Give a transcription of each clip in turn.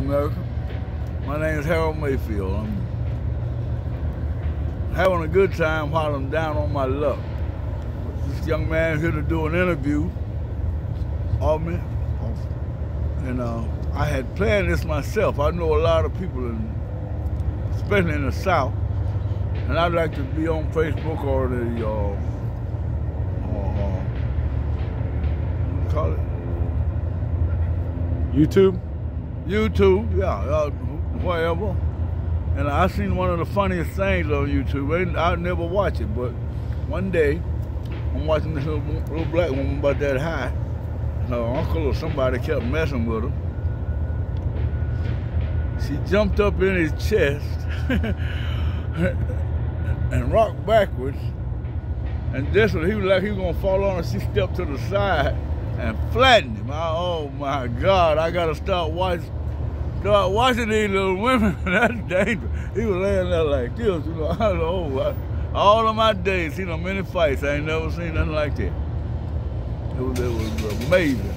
America. My name is Mayfield. I'm having a good time while I'm down on my luck. This young man here to do an interview of me, and I had planned this myself. I know a lot of people, especially in the South, and I'd like to be on Facebook or the what do you call it? YouTube, yeah, whatever. And I seen one of the funniest things on YouTube. I never watch it, but one day I'm watching this little black woman about that high. And her uncle or somebody kept messing with her. She jumped up in his chest and rocked backwards. And just when he was like he was gonna fall on her, she stepped to the side and flattened him. Oh my God, I gotta start watching these little women. That's dangerous. He was laying there like this, you know. I don't know. All of my days, seen many fights. I ain't never seen nothing like that. It was amazing.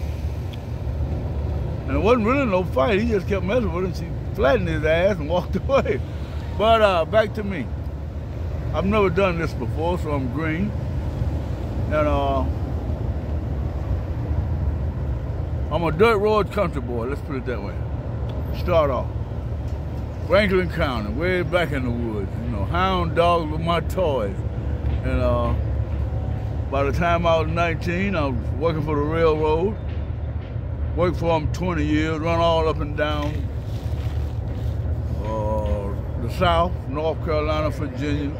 And it wasn't really no fight. He just kept messing with him. She flattened his ass and walked away. But back to me. I've never done this before, so I'm green. And I'm a dirt road country boy, let's put it that way. Start off. Franklin County, way back in the woods. You know, hound dogs were my toys. And by the time I was 19, I was working for the railroad. Worked for them 20 years, run all up and down the South, North Carolina, Virginia,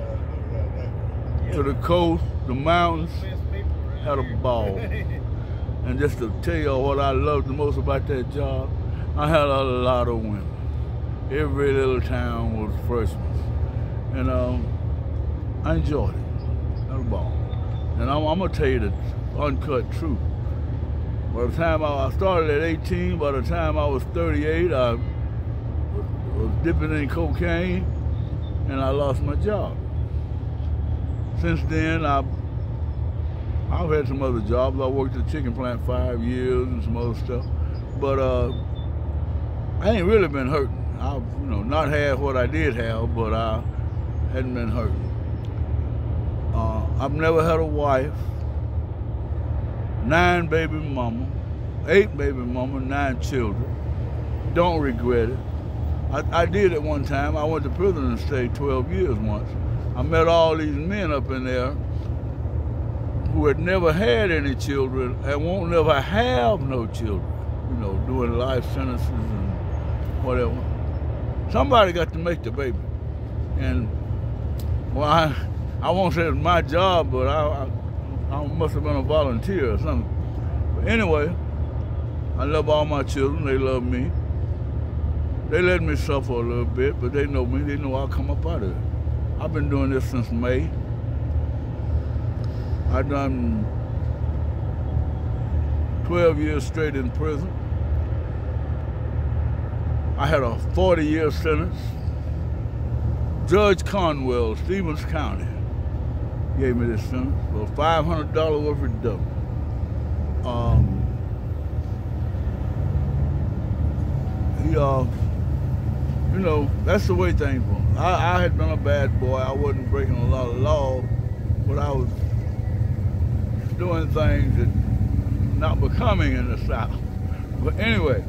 to the coast, the mountains. Had a ball. And just to tell you what I loved the most about that job, I had a lot of women. Every little town was freshmen. And I enjoyed it. Had a ball. And I'm going to tell you the uncut truth. By the time I started at 18, by the time I was 38, I was dipping in cocaine, and I lost my job. Since then, I've had some other jobs. I worked at the chicken plant 5 years and some other stuff. But I ain't really been hurting. I've not had what I did have, but I hadn't been hurting. I've never had a wife, 9 baby mama, 8 baby mama, 9 children. Don't regret it. I did it one time. I went to prison and stayed 12 years once. I met all these men up in there who had never had any children and won't never have no children, doing life sentences and whatever. Somebody got to make the baby. And, well, I won't say it's my job, but I must have been a volunteer or something. But anyway, I love all my children. They love me. They let me suffer a little bit, but they know me. They know I'll come up out of it. I've been doing this since May. I've done 12 years straight in prison. I had a 40-year sentence. Judge Conwell, Stevens County, gave me this sentence for $500 worth of dope. That's the way things were. I had been a bad boy. I wasn't breaking a lot of laws, but I was doing things that not becoming in the South. But anyway,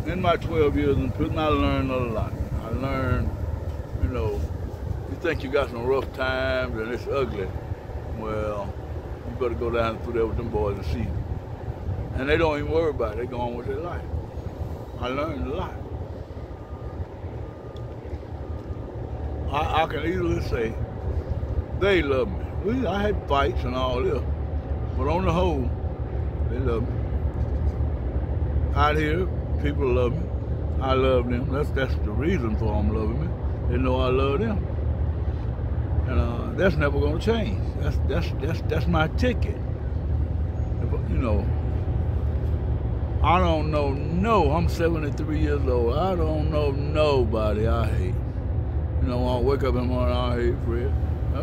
in my 12 years in prison, I learned a lot. I learned, you think you got some rough times and it's ugly. Well, you better go down through there with them boys and see. And they don't even worry about it. They go on with their life. I learned a lot. I can easily say they love me. I had fights and all this, but on the whole, they love me. Out here, people love me. I love them. That's the reason for them loving me. They know I love them, and that's never gonna change. That's my ticket. I don't know. No, I'm 73 years old. I don't know nobody I hate. I wake up in the morning, I hate Fred.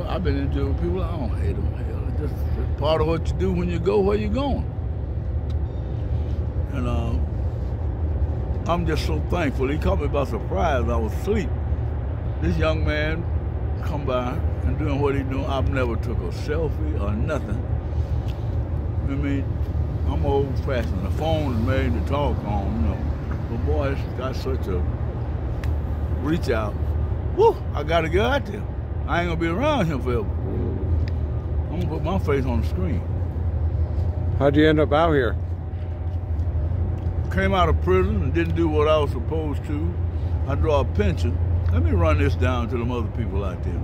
I've been into with people, I don't hate them. Hell, it's just part of what you do when you go where you're going. And I'm just so thankful. He caught me by surprise. I was asleep. This young man come by and doing what he doing. I've never took a selfie or nothing. I mean, I'm old-fashioned. The phone is made to talk on, you know. But boy, it's got such a reach out. Woo! I gotta get out there. I ain't gonna be around here forever. I'm gonna put my face on the screen. How'd you end up out here? Came out of prison and didn't do what I was supposed to. I draw a pension. Let me run this down to them other people out there.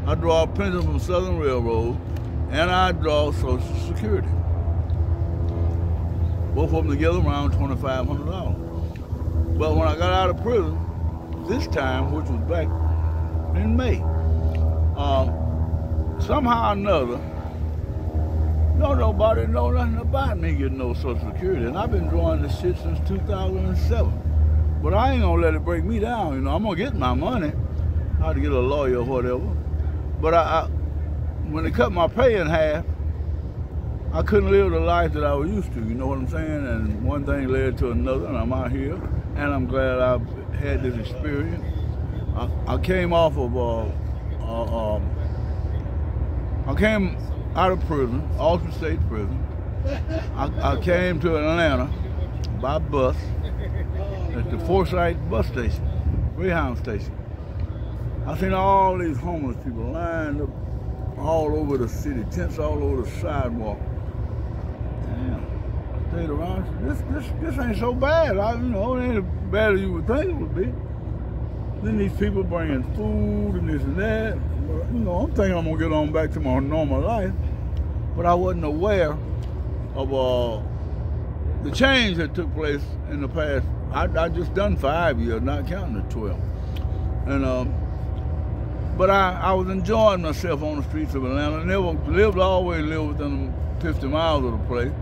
I draw a pension from Southern Railroad, and I draw Social Security. Both of them together around $2,500. But when I got out of prison, this time, which was back in May, somehow or another, nobody know nothing about me getting no Social Security. And I've been drawing this shit since 2007. But I ain't gonna let it break me down, you know. I'm gonna get my money. I had to get a lawyer or whatever. But when they cut my pay in half, I couldn't live the life that I was used to, you know what I'm saying? And one thing led to another, and I'm out here, and I'm glad I've had this experience. I came off of, I came out of prison, Austin State Prison. I came to Atlanta by bus at the Forsyth bus station, Greyhound station. I seen all these homeless people lined up all over the city, tents all over the sidewalk. Damn, I stayed around. This ain't so bad. It ain't as bad as you would think it would be. Then these people bringing food and this and that. I'm thinking I'm gonna get on back to my normal life, but I wasn't aware of the change that took place in the past. I just done 5 years, not counting the 12. And but I was enjoying myself on the streets of Atlanta. Never always lived within 50 miles of the place.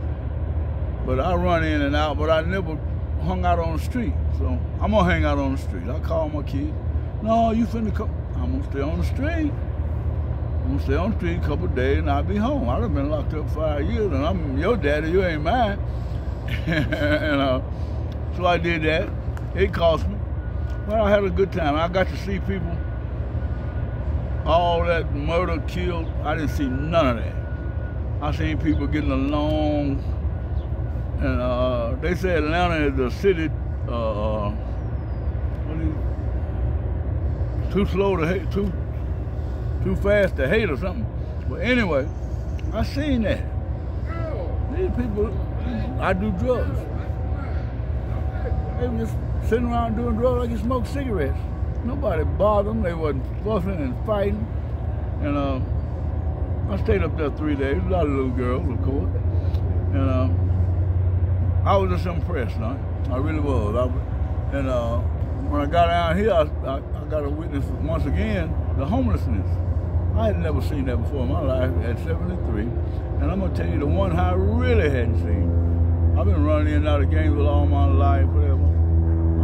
But I run in and out, but I never hung out on the street. So I'm gonna hang out on the street. I call my kid. No, you finna come. I'm gonna stay on the street. I'm gonna stay on the street a couple of days and I'll be home. I've been locked up 5 years and I'm your daddy, you ain't mine. And so I did that. It cost me. Well, I had a good time. I got to see people, all that murder, killed. I didn't see none of that. I seen people getting along. And they say Atlanta is the city, too slow to hate, too fast to hate or something. But anyway, I seen that. These people, I do drugs. They were just sitting around doing drugs like you smoke cigarettes. Nobody bothered them. They wasn't fussing and fighting. And I stayed up there 3 days. A lot of little girls, of course. And I was just impressed, huh? I really was. When I got down here, I got to witness once again the homelessness. I had never seen that before in my life at 73. And I'm going to tell you the one I really hadn't seen. I've been running in and out of Gainesville all my life, whatever.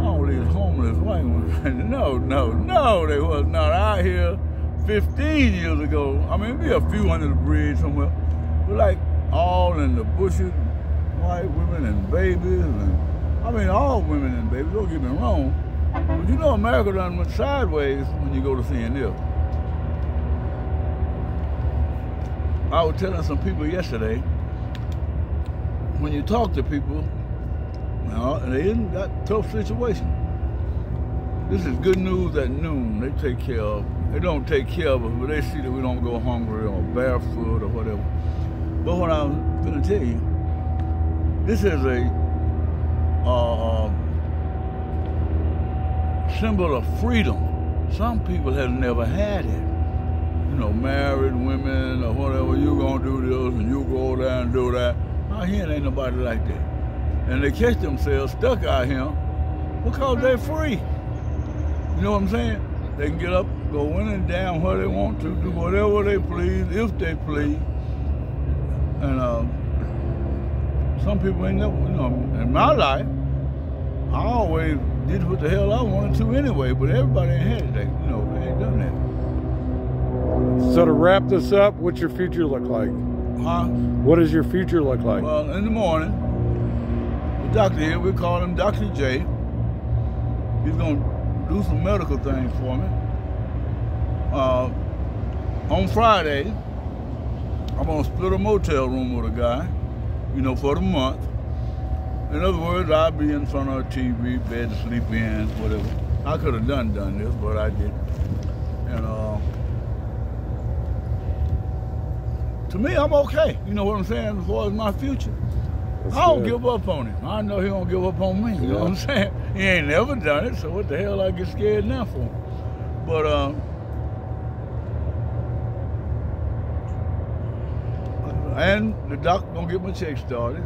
All these homeless white ones. No, they was not out here 15 years ago. I mean, be a few under the bridge somewhere. But like all in the bushes, white women and babies, and I mean all women and babies, don't get me wrong. But you know America done went sideways when you go to seeing this. I was telling some people yesterday, when you talk to people, they in that tough situation. This is good news at noon. They take care of. They don't take care of us, but they see that we don't go hungry or barefoot or whatever. But what I'm going to tell you, this is a symbol of freedom. Some people have never had it. You know, married women or whatever, you gonna do this and you go there and do that. Out here ain't nobody like that. And they catch themselves stuck out here because they're free. You know what I'm saying? They can get up, go in and down where they want to, do whatever they please, if they please. And some people ain't never, in my life, I always did what the hell I wanted to anyway, but everybody ain't had it. They ain't done that. So to wrap this up, what's your future look like? Huh? What does your future look like? Well, in the morning, the doctor here, we call him Dr. J. He's gonna do some medical things for me. On Friday, I'm gonna split a motel room with a guy, you know, for the month. In other words, I'll be in front of a TV, bed to sleep in, whatever. I could have done this, but I didn't. And to me, I'm okay. You know what I'm saying? As far as my future, I don't give up on him. I know he don't give up on me. You know what I'm saying? He ain't never done it, so what the hell I get scared now for? But and the doctor gonna get my check started.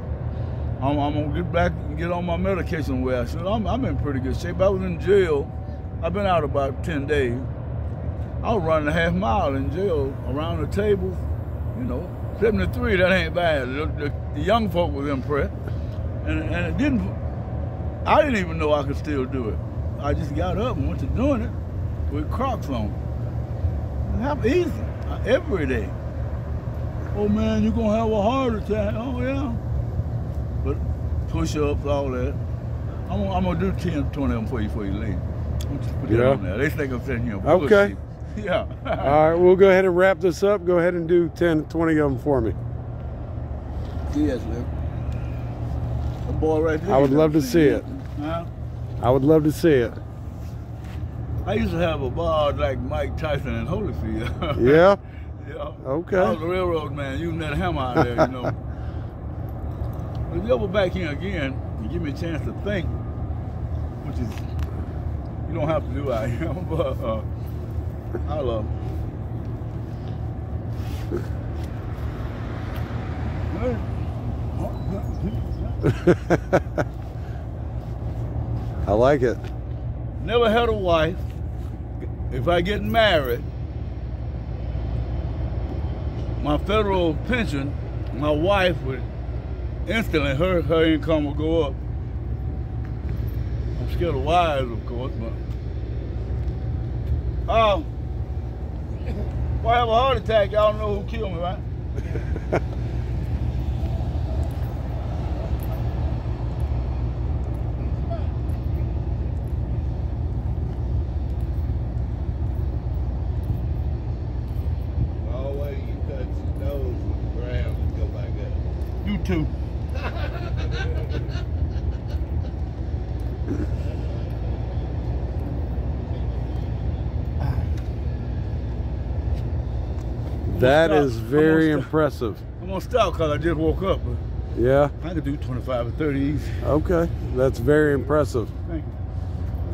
I'm gonna get back and get on my medication where I should. I'm in pretty good shape. I was in jail. I've been out about 10 days. I was running a half mile in jail around the table. You know, 73, that ain't bad. The young folk was impressed. And it didn't, I didn't even know I could still do it. I just got up and went to doing it with Crocs on. It happened easy, every day. Oh man, you're gonna have a heart attack. Oh yeah. But push-ups, all that. I'm gonna do 10, 20 of them for you before you leave. I'm just put that on there. They think I'm sitting here. Okay. Yeah. All right, we'll go ahead and wrap this up. Go ahead and do 10, 20 of them for me. Yes, man. The boy right there. I would love to see it. Huh? I would love to see it. I used to have a bar like Mike Tyson in Holyfield. Yeah? Yeah. Okay. I was a railroad man using that hammer out there, you know. But if you ever back in again and give me a chance to think, which is, you don't have to do I am, but I love I like it. Never had a wife. If I get married, my federal pension, my wife would instantly, her income will go up. I'm scared of wives, of course, but if I have a heart attack, y'all know who killed me, right? Always you touch your nose with the ground and go back up. You too. That is very impressive. I'm gonna stop because I just woke up. But yeah. I could do 25 or 30 easy. Okay, that's very impressive. Thank you.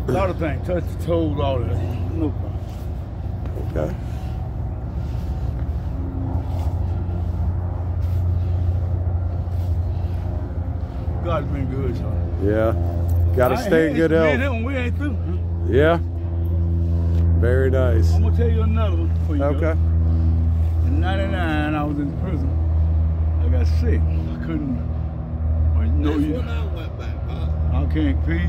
A lot of things, touch the toes, all that. No problem. Okay. God's been good, son. Yeah. Gotta stay in good health. We ain't through. Yeah. Very nice. I'm gonna tell you another one before you Okay. go. In '99, I was in prison. I got sick. I couldn't. When I went back, I can't pee.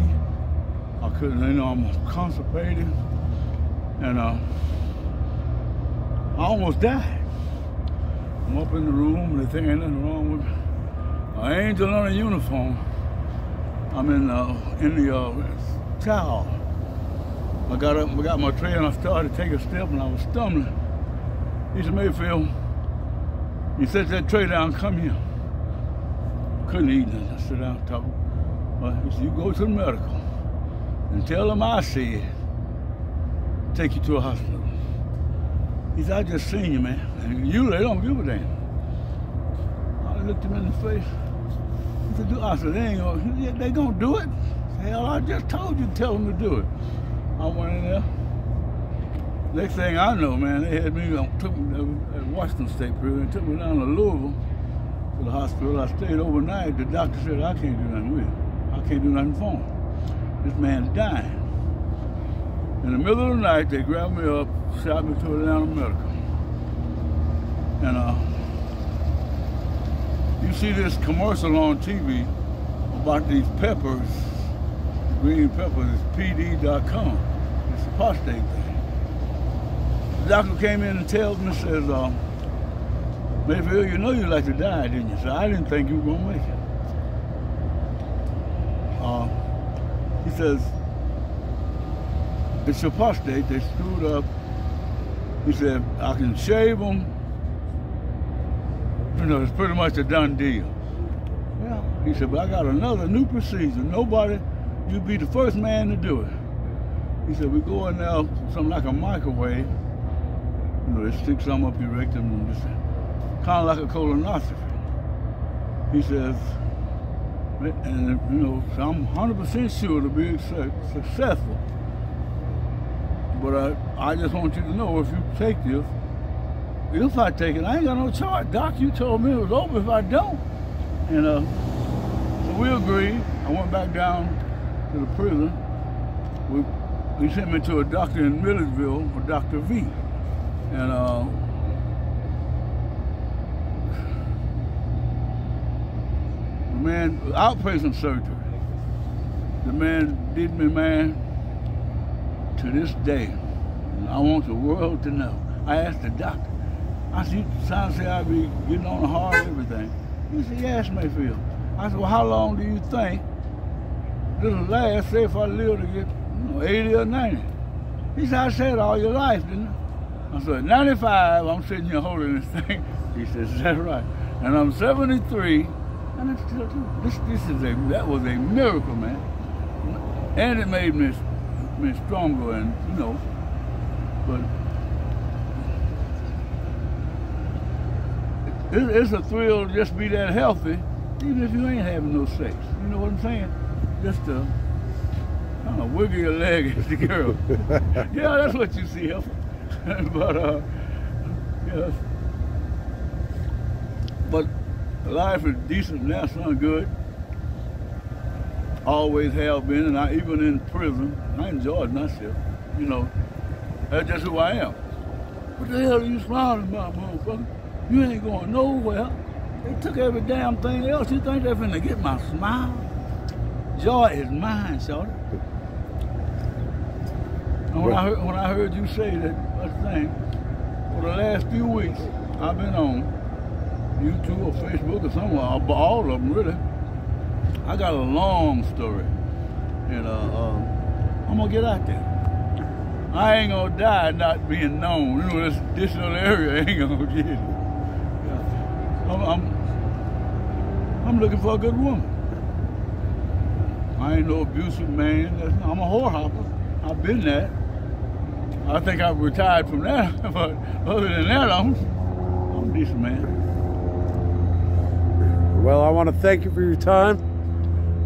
I couldn't. You know, I'm constipated, and I almost died. I'm up in the room, and they think ain't nothing wrong with me. An angel on a uniform. I'm in the towel. I got up, I got my tray, and I started to take a step, and I was stumbling. He said, Mayfield, you set that tray down, come here. Couldn't eat nothing. I sit down, talk. He said, you go to the medical and tell them I said, take you to a hospital. He said, I just seen you, man. And you, they don't give a damn. I looked him in the face. He said, I said, they gonna do it? Hell, I just told you to tell them to do it. I went in there. Next thing I know, man, they had me, took me at Washington State Prison, took me down to Louisville to the hospital. I stayed overnight. The doctor said, I can't do nothing with him. I can't do nothing for him. This man's dying. In the middle of the night, they grabbed me up, shot me to Atlanta Medical. And you see this commercial on TV about these peppers, green peppers, it's PD.com. It's a prostate thing. The doctor came in and tells me, says, Mayfield, you know you like to die, didn't you? So I didn't think you were gonna make it. He says, it's your prostate. They screwed up. He said, I can shave them. You know, it's pretty much a done deal. Well, he said, but I got another new procedure. Nobody, you'd be the first man to do it. He said, we go in there, something like a microwave. You know, they stick something up your rectum and just kind of like a colonoscopy. He says, and you know, so I'm 100% sure to be successful. But I just want you to know, if you take this, if I take it, I ain't got no charge. Doc, you told me it was over if I don't. And so we agreed. I went back down to the prison. He sent me to a doctor in Milledgeville, a Dr. V. And the man, outpatient surgery. The man did me, man, to this day. And I want the world to know. I asked the doctor. I said, you sound say I'd be getting on the heart and everything. He said, yes, Mayfield. I said, well, how long do you think this'll last, say if I live to get 80 or 90? He said, I said all your life, didn't I? I said, 95, I'm sitting here holding this thing. He said, is that right? And I'm 73, and it's still true. That was a miracle, man. And it made me stronger, and you know, but it's a thrill to just be that healthy, even if you ain't having no sex. You know what I'm saying? Just to kind of wiggle your leg as the girl. Yeah, that's what you see. But yes. But life is decent now, son, good. Always have been, and even in prison, I enjoyed myself. You know, that's just who I am. What the hell are you smiling about, motherfucker? You ain't going nowhere. They took every damn thing else. You think they're finna get my smile? Joy is mine, shorty. And when I heard you say that thing, for the last few weeks, I've been on YouTube or Facebook or somewhere, all of them really. I got a long story, and I'm gonna get out there. I ain't gonna die not being known. You know, this little area ain't gonna get it. I'm looking for a good woman. I ain't no abusive man. I'm a whore hopper. I've been that. I think I've retired from that, but other than that, I'm a decent man. Well, I want to thank you for your time.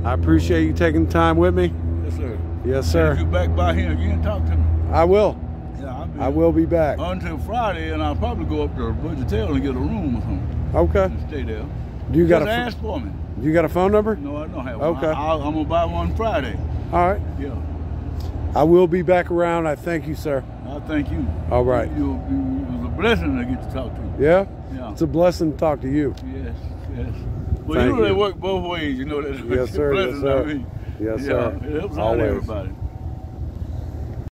I appreciate you taking the time with me. Yes, sir. Yes, sir. If you back by here again, talk to me. I will. Yeah, I will be back. Until Friday, and I'll probably go up to Budgetel and get a room or something. Okay. And stay there. Do you got ask for me. You got a phone number? No, I don't have one. Okay. I'm gonna buy one Friday. All right. Yeah. I will be back around. I thank you, sir. I thank you. All right. It was a blessing to get to talk to you. Yeah? Yeah. It's a blessing to talk to you. Yes, yes. Well, you know they work both ways. You know that. Yes, sir. Yes, sir. I mean. Yes, yeah, sir. It helps out Always. everybody.